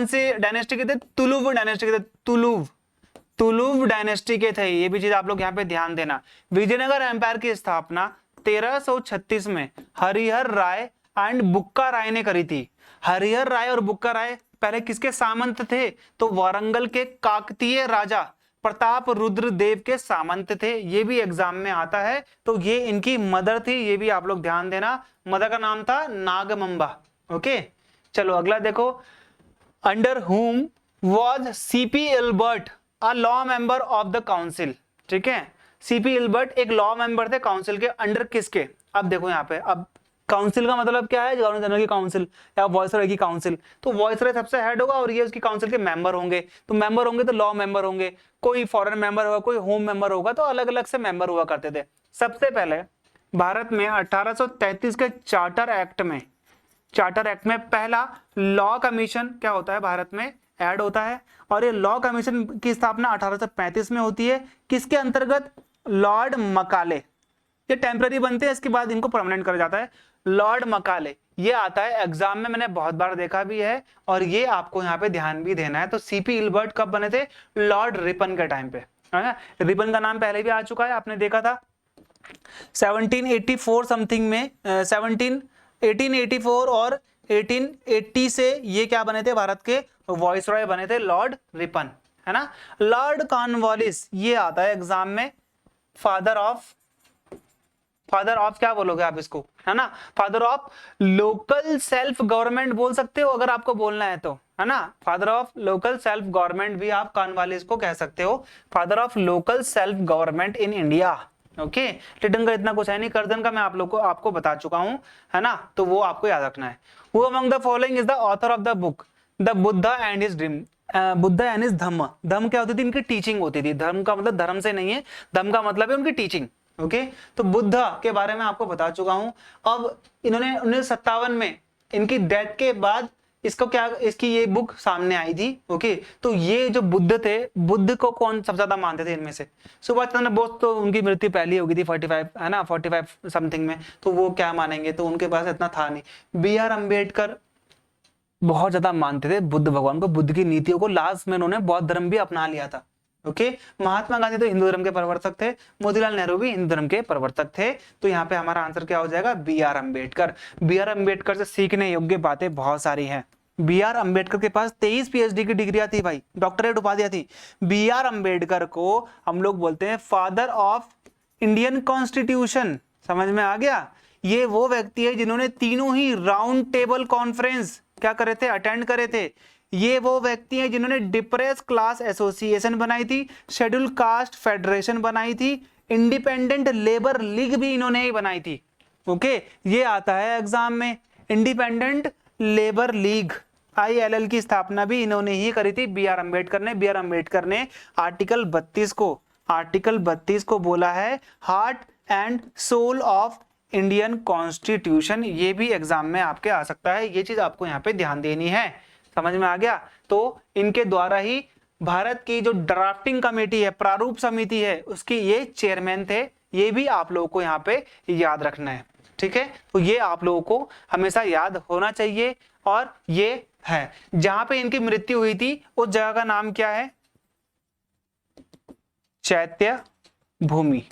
S1: से डायनेस्टी के थे? तुलुव डायनेस्टी के थे। तुलुव डायनेस्टी के थे। ये भी चीज आप लोग यहाँ पे ध्यान देना। विजयनगर एम्पायर की स्थापना 1336 में हरिहर राय एंड बुक्का राय ने करी थी। हरिहर राय और बुक्का राय पहले किसके सामंत थे? तो वारंगल के काकतीय राजा प्रताप रुद्र देव के सामंत थे। ये भी एग्जाम में आता है। तो ये इनकी मदर थी, ये भी आप लोग ध्यान देना। मदर का नाम था नागमंबा। ओके, चलो अगला देखो। अंडर हुम was CP Ilbert a law member of the council. ठीक है, सीपी इल्बर्ट एक लॉ मेंबर थे काउंसिल के अंडर, किसके? अब देखो यहाँ पे, अब काउंसिल का मतलब क्या है, गवर्नर जनरल की काउंसिल या वॉइसरॉय की काउंसिल। तो वॉइसरॉय सबसे हेड होगा और ये उसकी काउंसिल के मेंबर होंगे। तो मेंबर होंगे तो लॉ मेंबर होंगे, कोई फॉरेन मेंबर होगा, कोई होम मेंबर होगा, तो अलग अलग से मेंबर हुआ करते थे। सबसे पहले भारत में 1833 के चार्टर एक्ट में पहला लॉ कमीशन क्या होता है, भारत में ऐड होता है। और ये लॉ कमीशन की स्थापना 1835 में होती है। किसके अंतर्गत, लॉर्ड मकाले। ये टेम्पररी बनते हैं, इसके बाद इनको परमानेंट कर जाता है। लॉर्ड मकाले ये आता है एग्जाम में, मैंने बहुत बार देखा भी है, और ये आपको यहाँ पे ध्यान भी देना है। तो सीपी इल्बर्ट कब बने थे, लॉर्ड रिपन के टाइम पे। रिपन का नाम पहले भी आ चुका है, आपने देखा था 1784 समथिंग में, 1884 और 1880 से ये क्या बने थे, भारत के वॉइसरॉय बने थे लॉर्ड रिपन, है ना। लॉर्ड कॉर्नवालिस ये आता है एग्जाम में, फादर ऑफ क्या बोलोगे आप इसको, है ना, father of local self government बोल सकते हो अगर आपको बोलना है तो, है ना। Father of local self government भी आप कॉर्नवालिस को कह सकते हो, father of local self government in India. Okay, return का इतना कुछ है नहीं, कर्दन का मैं आप लोग को आपको बता चुका हूं, है ना, तो वो आपको याद रखना है। Who among the following is the author of the book the Buddha and his dream. Buddha and his Dhamma. Dhamma क्या होती थी, इनकी टीचिंग होती थी। धर्म का मतलब धर्म से नहीं है, धम्म का मतलब है उनकी टीचिंग। ओके, तो बुद्धा के बारे में आपको बता चुका हूं। अब इन्होंने 1957 में इनकी डेथ के बाद इसको क्या, इसकी ये बुक सामने आई थी। ओके, तो ये जो बुद्ध थे, बुद्ध को कौन सबसे ज्यादा मानते थे इनमें से, सुभाष चंद्र बोस। तो उनकी मृत्यु पहली हो गई थी 45, है ना, 45 समथिंग में, तो वो क्या मानेंगे, तो उनके पास इतना था नहीं। बी आर अम्बेडकर बहुत ज्यादा मानते थे बुद्ध भगवान को, बुद्ध की नीतियों को। लास्ट में उन्होंने बौद्ध धर्म भी अपना लिया था। ओके, महात्मा गांधी तो हिंदू धर्म के प्रवर्तक थे, मोतीलाल नेहरू भी हिंदू धर्म के प्रवर्तक थे। तो यहाँ पे हमारा आंसर क्या हो जाएगा, B R Ambedkar. B R Ambedkar से सीखने योग्य बातें बहुत सारी हैं। बी आर अम्बेडकर के पास 23 पीएचडी की डिग्रियां थी भाई, डॉक्टरेट उपाधियां थी। बी आर अम्बेडकर को हम लोग बोलते हैं फादर ऑफ इंडियन कॉन्स्टिट्यूशन। समझ में आ गया। ये वो व्यक्ति है जिन्होंने तीनों ही राउंड टेबल कॉन्फ्रेंस क्या करे थे, अटेंड करे थे। ये वो व्यक्ति हैं जिन्होंने डिप्रेस क्लास एसोसिएशन बनाई थी, शेड्यूल कास्ट फेडरेशन बनाई थी, इंडिपेंडेंट लेबर लीग भी इन्होंने ही बनाई थी। ओके, ये आता है एग्जाम में, इंडिपेंडेंट लेबर लीग ILL की स्थापना भी इन्होंने ही करी थी, बी आर अम्बेडकर ने। बी आर अम्बेडकर ने आर्टिकल 32 को बोला है heart and soul of Indian constitution. ये भी एग्जाम में आपके आ सकता है, ये चीज आपको यहाँ पे ध्यान देनी है। समझ में आ गया। तो इनके द्वारा ही भारत की जो ड्राफ्टिंग कमेटी है, प्रारूप समिति है, उसकी ये चेयरमैन थे। ये भी आप लोगों को यहाँ पे याद रखना है, ठीक है। तो ये आप लोगों को हमेशा याद होना चाहिए। और ये है जहां पे इनकी मृत्यु हुई थी, उस जगह का नाम क्या है, चैत्य भूमि।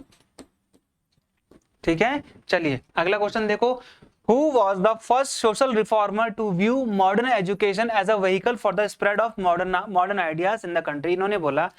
S1: ठीक है, चलिए अगला क्वेश्चन देखो। Who was the first social reformer to view modern education as a vehicle for the spread of modern ideas in the country? इन्होंने बोला,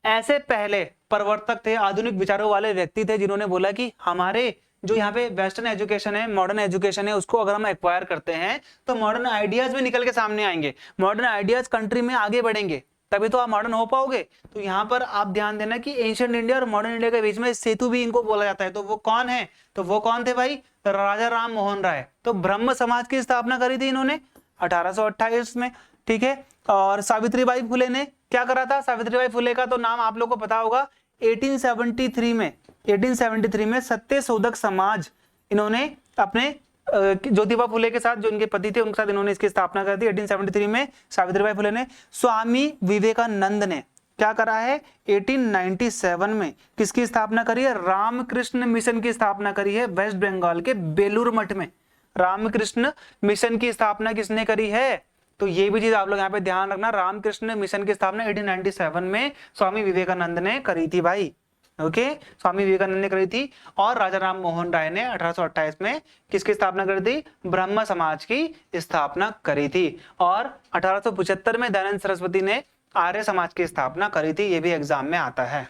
S1: ऐसे पहले प्रवर्तक थे, आधुनिक विचारों वाले व्यक्ति थे जिन्होंने बोला कि हमारे जो यहाँ पे वेस्टर्न एजुकेशन है, मॉडर्न एजुकेशन है, उसको अगर हम एक्वायर करते हैं तो मॉडर्न आइडियाज भी निकल के सामने आएंगे, मॉडर्न आइडियाज कंट्री में आगे बढ़ेंगे, तभी तो आप मॉडर्न हो पाओगे। तो यहाँ पर आप ध्यान देना कि एंशिएंट इंडिया और मॉडर्न इंडिया के बीच में सेतु भी इनको बोला जाता है। तो वो कौन है, तो वो कौन थे भाई, राजा राम मोहन राय। तो ब्रह्म समाज की स्थापना करी थी इन्होंने 1828 में, ठीक है। और सावित्रीबाई फुले ने क्या करा था, सावित्रीबाई फुले का तो नाम आप लोगों को पता होगा। 1873 में सत्यशोधक समाज इन्होंने अपने ज्योतिबा फुले के साथ, जो इनके पति थे, उनके साथ इन्होंने इसकी स्थापना कर दी 1873 में सावित्रीबाई फुले ने। स्वामी विवेकानंद ने क्या करा है, 1897 में किसकी स्थापना करी है, रामकृष्ण मिशन की स्थापना करी है वेस्ट बंगाल के बेलूर मठ में। रामकृष्ण मिशन की स्थापना किसने करी है, तो ये भी चीज आप लोग यहाँ पे ध्यान रखना। रामकृष्ण मिशन की स्थापना 1897 में स्वामी विवेकानंद ने करी थी भाई। ओके, स्वामी विवेकानंद ने करी थी। और राजा राम मोहन राय ने 1828 में किसकी स्थापना करी थी, ब्रह्म समाज की स्थापना करी थी। और 1875 में दयानंद सरस्वती ने आर्य समाज की स्थापना करी थी। ये भी एग्जाम में आता है।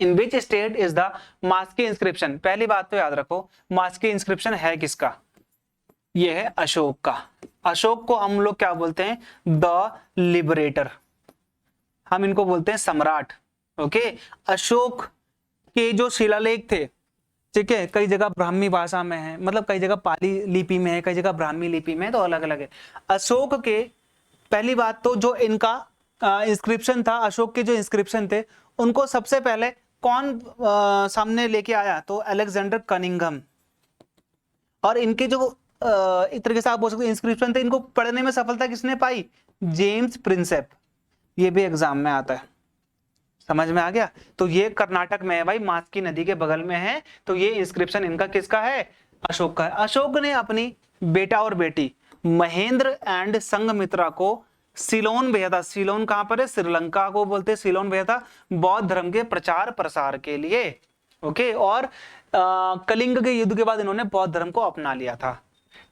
S1: In which state is the Maski inscription, पहली बात तो याद रखो, मास्की इंस्क्रिप्शन है किसका, ये है अशोक का। अशोक को हम लोग क्या बोलते हैं, द लिबरेटर, हम इनको बोलते हैं सम्राट। ओके, अशोक के जो शिलालेख थे ठीक है, कई जगह ब्राह्मी भाषा में है, मतलब कई जगह पाली लिपि में है, कई जगह ब्राह्मी लिपि में है, तो अलग अलग है। अशोक के पहली बात तो जो इनका इंस्क्रिप्शन था, अशोक के जो इंस्क्रिप्शन थे उनको सबसे पहले कौन सामने लेके आया, तो अलेक्जेंडर कनिंघम। और इनके जो एक तरीके से आप बोल सकते इंस्क्रिप्शन थे, इनको पढ़ने में सफलता किसने पाई, जेम्स प्रिंसेप। ये भी एग्जाम में आता है, समझ में आ गया। तो ये कर्नाटक में है भाई, मास्की नदी के बगल में है। तो ये इंस्क्रिप्शन इनका किसका है, अशोक का है। अशोक ने अपनी बेटा और बेटी महेंद्र एंड संघमित्रा को सिलोन भेजा था। सिलोन कहां पर है, श्रीलंका को बोलते हैं, सिलोन भेजा था बौद्ध धर्म के प्रचार प्रसार के लिए। ओके, और कलिंग के युद्ध के बाद इन्होंने बौद्ध धर्म को अपना लिया था।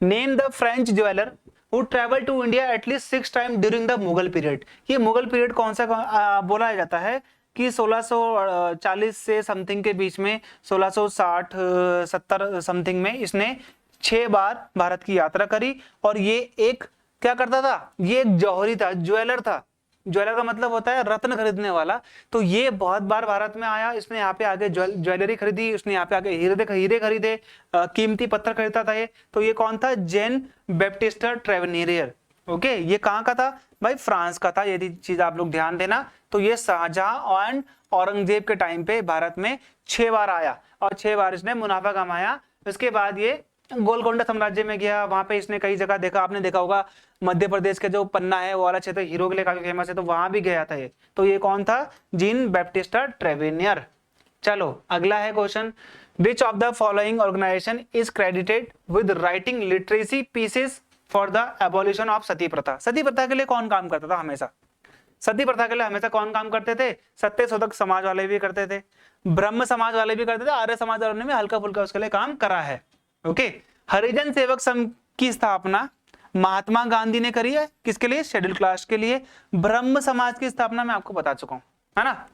S1: Name the French jeweller who traveled to India at least 6 times during the Mughal period. ये मुगल पीरियड कौन सा बोला जाता है कि 1640 से समथिंग के बीच में, 1660-70 समथिंग में इसने 6 बार भारत की यात्रा करी। और ये एक क्या करता था, ये एक जौहरी था, ज्वेलर था। ज्वेलर का मतलब होता है रत्न खरीदने वाला। तो ये बहुत बार भारत में आया, इसने यहाँ पे आगे ज्वेलरी खरीदी, उसने यहाँ पे आगे हीरे खरीदे, कीमती पत्थर खरीदता था ये। तो ये कौन था, जैन बैप्टिस्टा ट्रेवेनियर। ओके, ये कहाँ का था भाई, फ्रांस का था। यदि चीज आप लोग ध्यान देना, तो ये शाहजहां एंड औरंगजेब के टाइम पे भारत में 6 बार आया और 6 बार इसने मुनाफा कमाया। उसके बाद ये गोलकोंडा साम्राज्य में गया, वहां पे इसने कई जगह देखा, आपने देखा होगा मध्य प्रदेश के जो पन्ना है वो वाला क्षेत्र हीरो के लिए काफी फेमस है, तो वहां भी गया था ये। तो ये कौन था, जीन बैप्टिस्टा ट्रेवेनियर। चलो अगला है question, which of the following organisation is credited with writing literacy pieces for the abolition of sati प्रथा। सती प्रथा के लिए कौन काम करता था हमेशा, सती प्रथा के लिए हमेशा कौन काम करते थे, सत्यशोधक समाज वाले भी करते थे, ब्रह्म समाज वाले भी करते थे, आर्य समाज वालों ने भी हल्का फुल्का उसके लिए काम करा है। ओके, हरिजन सेवक संघ की स्थापना महात्मा गांधी ने करी है, किसके लिए, शेड्यूल क्लास के लिए। ब्रह्म समाज की स्थापना मैं आपको बता चुका हूं, है ना,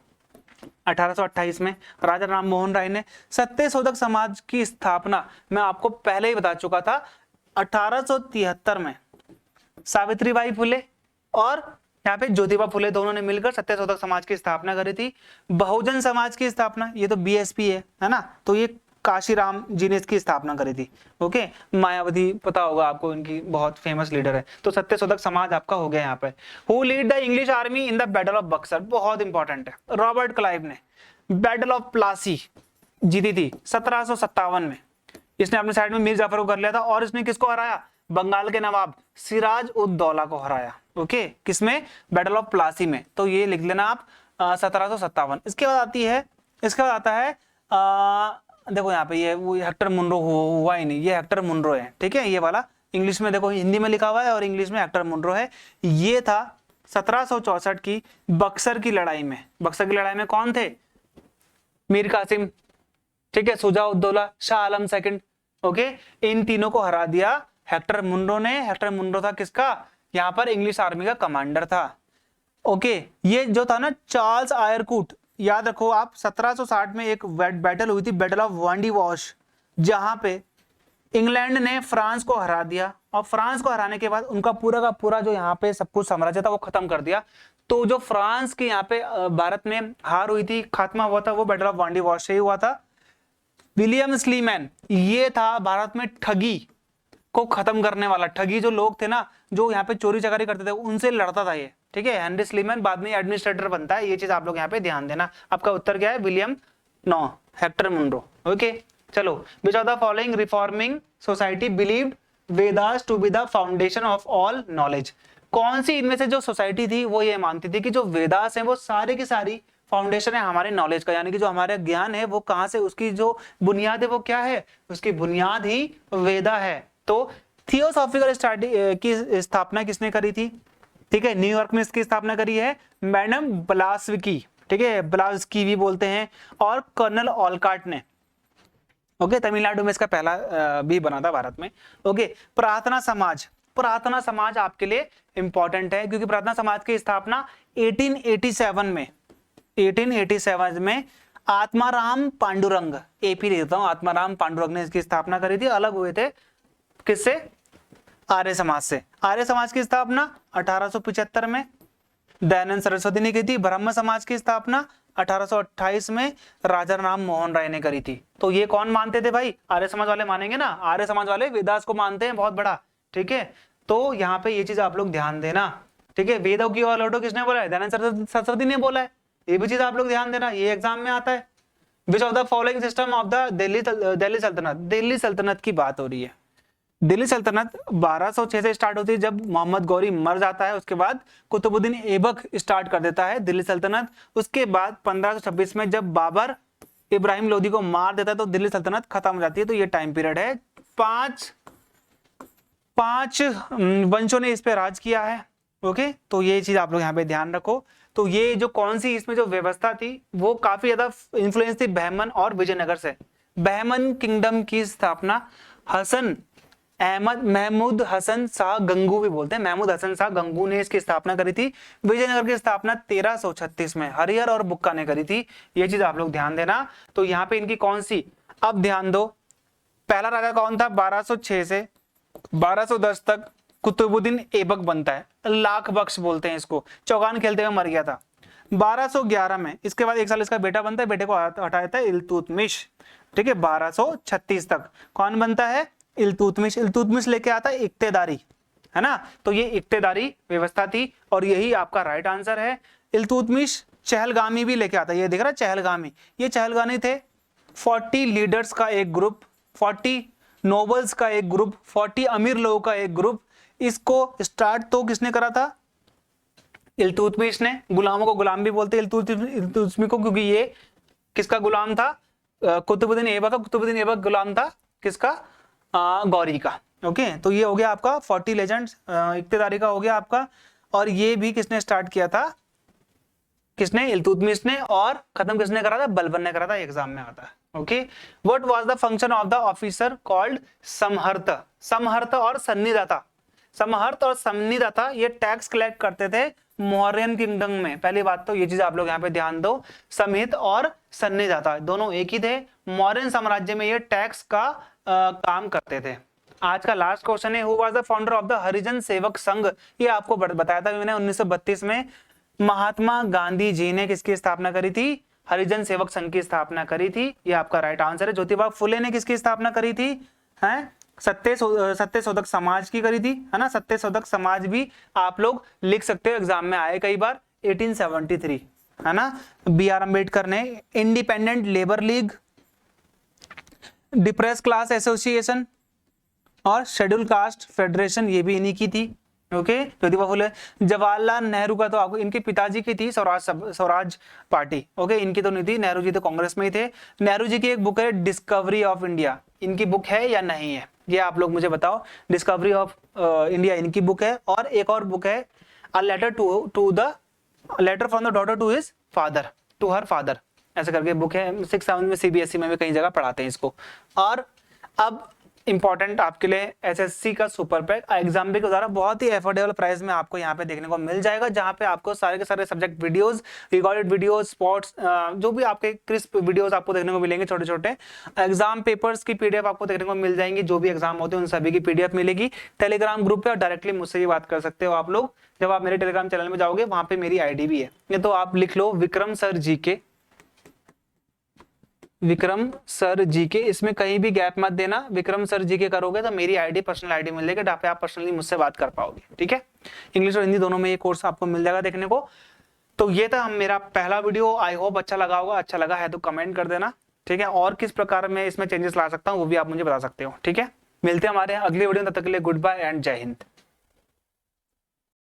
S1: 1828 में राजा राम मोहन राय ने। सत्यशोधक समाज की स्थापना मैं आपको पहले ही बता चुका था, 1873 में सावित्रीबाई फुले और यहाँ पे ज्योतिबा फुले दोनों ने मिलकर सत्यशोधक समाज की स्थापना करी थी। बहुजन समाज की स्थापना, ये तो बीएसपी है ना, तो ये काशीराम जी ने इसकी स्थापना करी थी। ओके, मायावती पता होगा आपको, इनकी बहुत फेमस लीडर है। तो सत्यशोधक समाज आपका हो गया यहाँ पे। Who lead the English army in the battle of Buxar, बहुत इंपॉर्टेंट है, रॉबर्ट क्लाइव ने बैटल ऑफ प्लासी जीती थी 1757 में। इसने अपने साइड में मीर जाफर को कर लिया था और इसने किसको हराया, बंगाल के नवाब सिराज उद दौला को हराया। ओके, किसमें, बैटल ऑफ प्लासी में। तो ये लिख लेना आप 1757। इसके बाद आती है, इसके बाद आता है देखो यहाँ पे ये वो हेक्टर मुनरो हुआ ही नहीं, ये हेक्टर मुनरो है, ठीक है, ये वाला इंग्लिश में देखो, हिंदी में लिखा हुआ है और इंग्लिश में हेक्टर मुनरो है। ये था 1764 की बक्सर की लड़ाई में। बक्सर की लड़ाई में कौन थे, मीर कासिम, ठीक है, शुजा उद दौला, शाह आलम सेकंड। ओके, इन तीनों को हरा दिया हेक्टर मुनरो ने। हेक्टर मुनरो था किसका, यहाँ पर इंग्लिश आर्मी का कमांडर था। ओके, ये जो था ना चार्ल्स आयरकूट, याद रखो आप, 1760 में एक बैटल हुई थी, बैटल ऑफ वांडी वॉश, जहां पे इंग्लैंड ने फ्रांस को हरा दिया और फ्रांस को हराने के बाद उनका पूरा का पूरा जो यहाँ पे सब कुछ साम्राज्य था वो खत्म कर दिया। तो जो फ्रांस की यहाँ पे भारत में हार हुई थी, खात्मा हुआ था, वो बैटल ऑफ वांडी वॉश से ही हुआ था। विलियम स्लीमैन, ये था भारत में ठगी को खत्म करने वाला, ठगी जो लोग थे ना, जो यहाँ पे चोरी चकारी करते थे, उनसे लड़ता था ये, ठीक है। हेनरी स्लीमैन बाद में एडमिनिस्ट्रेटर बनता है, ये चीज आप लोग यहाँ पे ध्यान देना। आपका उत्तर क्या है, William no, Hector Munro. Okay, चलो, which of the following reforming society believed Vedas to be the foundation of all knowledge. कौन सी इनमें से जो सोसाइटी थी वो ये मानती थी कि जो वेदास है वो सारे की सारी फाउंडेशन है हमारे नॉलेज का, यानी कि जो हमारे ज्ञान है वो कहां से, उसकी जो बुनियाद है वो क्या है, उसकी बुनियाद ही वेदा है। तो थियोसॉफिकल स्टडी की स्थापना किसने करी थी, ठीक है, न्यूयॉर्क में इसकी स्थापना करी है मैडम ब्लास्की, ठीक है, ब्लास्की भी बोलते हैं, और कर्नल ऑलकाट ने। ओके, तमिलनाडु में इसका पहला भी बना था भारत में। ओके, प्रार्थना समाज, प्रार्थना समाज आपके लिए इंपॉर्टेंट है क्योंकि प्रार्थना समाज की स्थापना 1887 में आत्माराम पांडुरंग, एपी लिखता हूं, आत्माराम पांडुरंग ने इसकी स्थापना करी थी। अलग हुए थे किससे, आर्य समाज से। आर्य समाज की स्थापना 1875 में दयानंद सरस्वती ने की थी। ब्रह्म समाज की स्थापना 1828 में राजा राम मोहन राय ने करी थी। तो ये कौन मानते थे भाई? आर्य समाज वाले मानेंगे ना, आर्य समाज वाले वेदास को मानते हैं बहुत बड़ा, ठीक है। तो यहाँ पे ये चीज आप लोग ध्यान देना, ठीक है। वेदों की और लौटो किसने बोला है? दयानंद सरस्वती ने बोला है, ये भी चीज आप लोग ध्यान देना, ये एग्जाम में आता है। विच of the following system of the Delhi सल्तनत, दिल्ली सल्तनत की बात हो रही है। दिल्ली सल्तनत 1206 से स्टार्ट होती है, जब मोहम्मद गौरी मर जाता है, उसके बाद कुतुबुद्दीन ऐबक स्टार्ट कर देता है दिल्ली सल्तनत। उसके बाद 1526 में जब बाबर इब्राहिम लोदी को मार देता है तो दिल्ली सल्तनत खत्म हो जाती है। तो ये टाइम पीरियड है, पांच वंशों ने इस पे राज किया है, ओके। तो ये चीज आप लोग यहाँ पे ध्यान रखो। तो ये जो कौन सी इसमें जो व्यवस्था थी वो काफी ज्यादा इन्फ्लुएंस थी बहमन और विजयनगर से। बहमन किंगडम की स्थापना हसन अहमद महमूद हसन शाह गंगू भी बोलते हैं, महमूद हसन शाह गंगू ने इसकी स्थापना करी थी। विजयनगर की स्थापना 1336 में हरिहर और बुक्का ने करी थी। ये चीज आप लोग ध्यान देना। तो यहाँ पे इनकी कौन सी, अब ध्यान दो, पहला राजा कौन था? 1206 से 1210 तक कुतुबुद्दीन ऐबक बनता है, लाख बख्श बोलते हैं इसको, चौगान खेलते हुए मर गया था 1211 में। इसके बाद एक साल इसका बेटा बनता है, बेटे को हटा देता है इल्तुतमिश, ठीक है। 1236 तक कौन बनता है? इल्तुतमिश। इल्तुतमिश लेके आता है इक्तेदारी, है ना। तो ये इक्तेदारी व्यवस्था थी और यही आपका राइट आंसर है। इल्तुतमिश चहलगामी भी लेके आता है, ये दिख रहा है चहलगामी, ये चहलगामी थे 40 लीडर्स का एक ग्रुप, 40 नोबल्स का एक ग्रुप, 40 अमीर लोगों का एक ग्रुप। इसको स्टार्ट तो किसने करा था? इल्तुतमिश ने। गुलामों को गुलाम भी बोलते हैं इल्तुतमिश को, क्योंकि ये किसका गुलाम था? कुतुबुद्दीन ऐबक का। कुतुबुद्दीन ऐबक गुलाम था किसका? गौरी का, ओके। तो ये हो गया आपका 40 लेजेंड्स, इक्तेदारी का हो गया आपका। और ये भी किसने स्टार्ट किया था? किसने? इल्तुतमिश ने। और खत्म किसने करा था? बलबन ने करा था, एग्जाम में आता है, okay. What was the function of the officer called Samaharta? Samaharta और सन्निदाता, समहर्त और सन्निदाता ये टैक्स कलेक्ट करते थे मौर्यन किंगडम में। पहली बात तो ये चीज आप लोग यहाँ पे ध्यान दो, समहित और सन्निदाता दोनों एक ही थे। मौर्यन साम्राज्य में ये टैक्स का काम करते थे। आज का लास्ट क्वेश्चन है, who was the founder of the Harijan Sevak Sangh? ये आपको बताया था मैंने, 1932 में महात्मा गांधी जी ने किसकी स्थापना करी थी? हरिजन सेवक संघ की स्थापना करी थी। ये आपका राइट आंसर है। ज्योतिबा फुले ने किसकी स्थापना करी थी? हैं? सत्यशोधक समाज की करी थी, है ना। सत्यशोधक समाज भी आप लोग लिख सकते हो, एग्जाम में आए कई बार। 1873, है ना। बी आर अम्बेडकर ने। Independent labour league, depress class association और शेड्यूल कास्ट फेडरेशन, ये भी इन्हीं की थी, ओके। ज्योतिबा फुले। जवाहरलाल नेहरू का तो आपको, इनके पिताजी की थी स्वराज पार्टी, ओके। इनकी तो नहीं थी, नेहरू जी तो कांग्रेस में ही थे। नेहरू जी की एक बुक है डिस्कवरी ऑफ इंडिया, इनकी बुक है या नहीं है? ये आप लोग मुझे बताओ। डिस्कवरी ऑफ इंडिया इनकी बुक है। और एक और बुक है a letter to the letter from the daughter to his father, to her father, ऐसे करके बुक है। 6-7 में सीबीएसई में भी कई जगह पढ़ाते हैं इसको। और अब इंपॉर्टेंट आपके लिए एसएससी का सुपर पैक एग्जाम के द्वारा बहुत ही एफोर्डेबल प्राइस में आपको यहाँ पे देखने को मिल जाएगा, जहाँ पे आपको सारे के सारे subject videos, recorded videos, spots, जो भी आपके क्रिस्प वीडियोस आपको देखने को मिलेंगे, छोटे छोटे एग्जाम पेपर्स की पीडीएफ आपको देखने को मिल जाएंगी। जो भी एग्जाम होते हैं उन सभी की पीडीएफ मिलेगी टेलीग्राम ग्रुप पे, और डायरेक्टली मुझसे ही बात कर सकते हो आप लोग। जब आप मेरे टेलीग्राम चैनल में जाओगे वहां पे मेरी आईडी भी है, ये तो आप लिख लो विक्रम सर जी के, विक्रम सर जी के, इसमें कहीं भी गैप मत देना। विक्रम सर जी के करोगे तो मेरी आईडी, पर्सनल आईडी मिल जाएगी, जहाँ पे आप पर्सनली मुझसे बात कर पाओगे, ठीक है। इंग्लिश और हिंदी दोनों में ये कोर्स आपको मिल जाएगा देखने को। तो ये था मेरा पहला वीडियो, आई होप अच्छा लगा होगा। अच्छा लगा है तो कमेंट कर देना, ठीक है। और किस प्रकार में इसमें चेंजेस ला सकता हूँ वो भी आप मुझे बता सकते हो, ठीक है। मिलते हैं हमारे अगले वीडियो में, तब तक के लिए गुड बाय एंड जय हिंद।